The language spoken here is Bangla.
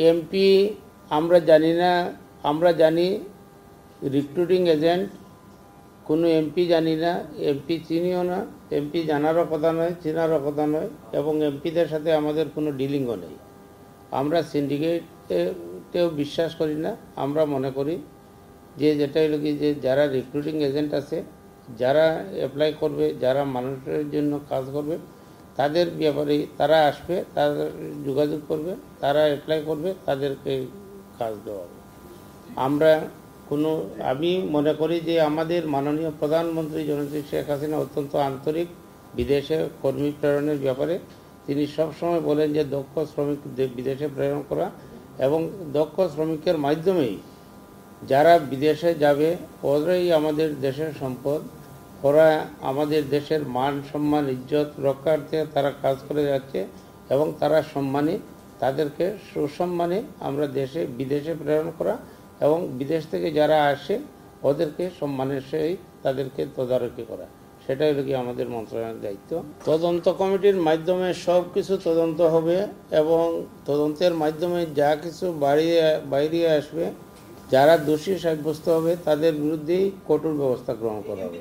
এমপি আমরা জানি না, আমরা জানি রিক্রুটিং এজেন্ট, কোনো এমপি জানি না, এমপি চিনিও না, এমপি জানারও কথা নয়, চেনারও কথা নয়, এবং এমপিদের সাথে আমাদের কোনো ডিলিংও নেই। আমরা সিন্ডিকেটেও বিশ্বাস করি না। আমরা মনে করি যে যেটা হলো কি, যে যারা রিক্রুটিং এজেন্ট আছে, যারা অ্যাপ্লাই করবে, যারা মানুষের জন্য কাজ করবে, তাদের ব্যাপারে তারা আসবে, তাদের যোগাযোগ করবে, তারা অ্যাপ্লাই করবে, তাদেরকে কাজ দেওয়া হবে। আমি মনে করি যে আমাদের মাননীয় প্রধানমন্ত্রী জননেত্রী শেখ হাসিনা অত্যন্ত আন্তরিক বিদেশে কর্মী প্রেরণের ব্যাপারে। তিনি সবসময় বলেন যে দক্ষ শ্রমিক বিদেশে প্রেরণ করা, এবং দক্ষ শ্রমিকের মাধ্যমেই যারা বিদেশে যাবে ওরাই আমাদের দেশের সম্পদ। ওরা আমাদের দেশের মান সম্মান ইজ্জত রক্ষার্থে তারা কাজ করে যাচ্ছে, এবং তারা সম্মানী। তাদেরকে সুসম্মানে আমরা বিদেশে প্রেরণ করা, এবং বিদেশ থেকে যারা আসে ওদেরকে সম্মানের সহিত তাদেরকে তদারকি করা, সেটাই হলো কি আমাদের মন্ত্রণালয়ের দায়িত্ব। তদন্ত কমিটির মাধ্যমে সব কিছু তদন্ত হবে, এবং তদন্তের মাধ্যমে যা কিছু বাইরে আসবে, যারা দোষী সাব্যস্ত হবে তাদের বিরুদ্ধেই কঠোর ব্যবস্থা গ্রহণ করা হবে।